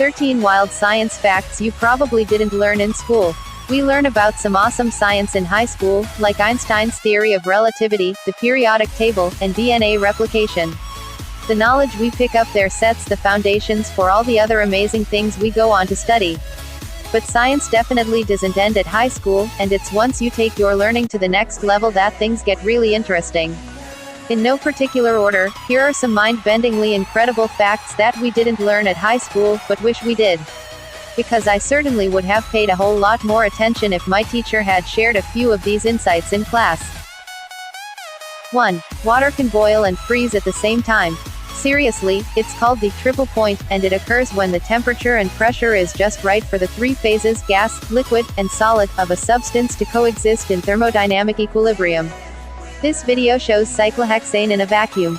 13 Wild Science Facts You Probably Didn't Learn in School. We learn about some awesome science in high school, like Einstein's theory of relativity, the periodic table, and DNA replication. The knowledge we pick up there sets the foundations for all the other amazing things we go on to study. But science definitely doesn't end at high school, and it's once you take your learning to the next level that things get really interesting. In no particular order, here are some mind-bendingly incredible facts that we didn't learn at high school, but wish we did. Because I certainly would have paid a whole lot more attention if my teacher had shared a few of these insights in class. 1. Water can boil and freeze at the same time. Seriously, it's called the triple point, and it occurs when the temperature and pressure is just right for the three phases, gas, liquid, and solid, of a substance to coexist in thermodynamic equilibrium. This video shows cyclohexane in a vacuum.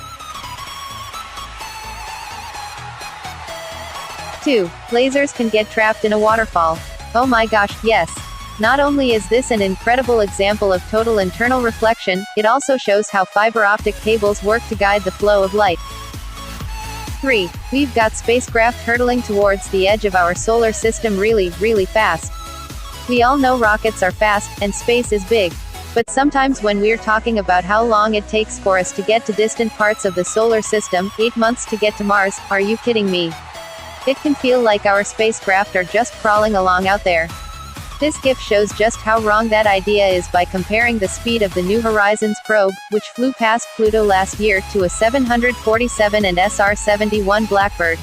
2. Lasers can get trapped in a waterfall. Oh my gosh, yes. Not only is this an incredible example of total internal reflection, it also shows how fiber optic cables work to guide the flow of light. 3. We've got spacecraft hurtling towards the edge of our solar system really, really fast. We all know rockets are fast, and space is big. But sometimes when we're talking about how long it takes for us to get to distant parts of the solar system, 8 months to get to Mars, are you kidding me? It can feel like our spacecraft are just crawling along out there. This GIF shows just how wrong that idea is by comparing the speed of the New Horizons probe, which flew past Pluto last year, to a 747 and SR-71 Blackbird.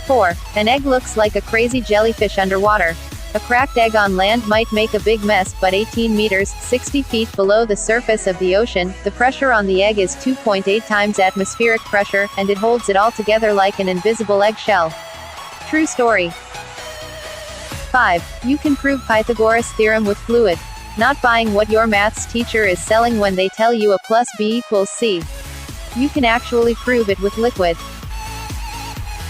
4. An egg looks like a crazy jellyfish underwater. A cracked egg on land might make a big mess, but 18 meters, 60 feet below the surface of the ocean, the pressure on the egg is 2.8 times atmospheric pressure, and it holds it all together like an invisible eggshell. True story. 5. You can prove Pythagoras' theorem with fluid. Not buying what your maths teacher is selling when they tell you a plus b equals c. You can actually prove it with liquid.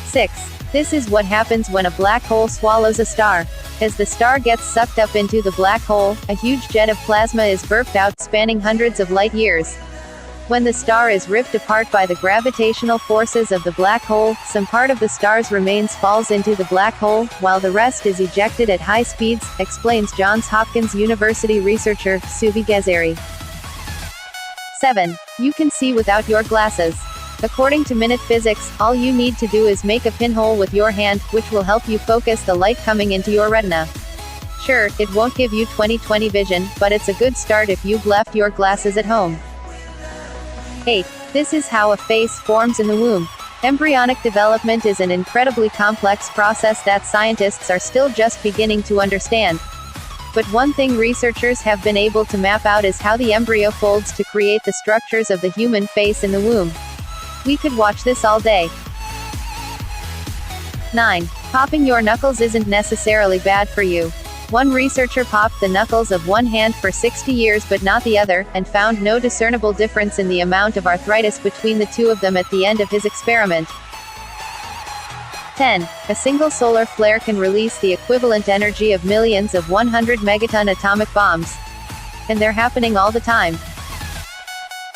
6. This is what happens when a black hole swallows a star. As the star gets sucked up into the black hole, a huge jet of plasma is burped out, spanning hundreds of light years. When the star is ripped apart by the gravitational forces of the black hole, some part of the star's remains falls into the black hole, while the rest is ejected at high speeds, explains Johns Hopkins University researcher, Subi Ghazeri. 7. You can see without your glasses. According to Minute Physics, all you need to do is make a pinhole with your hand, which will help you focus the light coming into your retina. Sure, it won't give you 20/20 vision, but it's a good start if you've left your glasses at home. 8. This is how a face forms in the womb. Embryonic development is an incredibly complex process that scientists are still just beginning to understand. But one thing researchers have been able to map out is how the embryo folds to create the structures of the human face in the womb. We could watch this all day. 9. Popping your knuckles isn't necessarily bad for you. One researcher popped the knuckles of one hand for 60 years but not the other, and found no discernible difference in the amount of arthritis between the two of them at the end of his experiment. 10. A single solar flare can release the equivalent energy of millions of 100 megaton atomic bombs. And they're happening all the time.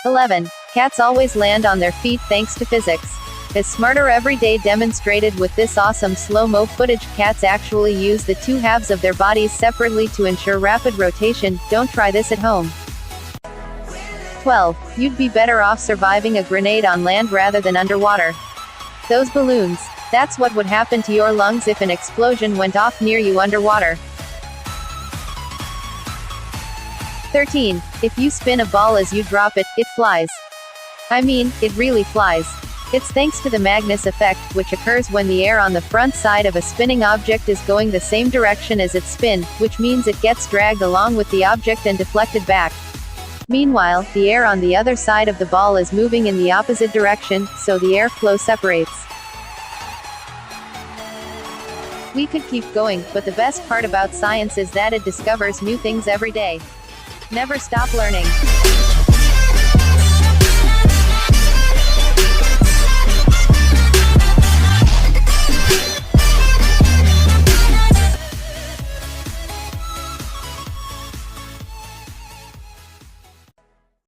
11. Cats always land on their feet thanks to physics. As Smarter Every Day demonstrated with this awesome slow-mo footage, cats actually use the two halves of their bodies separately to ensure rapid rotation. Don't try this at home. 12. You'd be better off surviving a grenade on land rather than underwater. Those balloons. That's what would happen to your lungs if an explosion went off near you underwater. 13. If you spin a ball as you drop it, it flies. I mean, it really flies. It's thanks to the Magnus effect, which occurs when the air on the front side of a spinning object is going the same direction as its spin, which means it gets dragged along with the object and deflected back. Meanwhile, the air on the other side of the ball is moving in the opposite direction, so the airflow separates. We could keep going, but the best part about science is that it discovers new things every day. Never stop learning.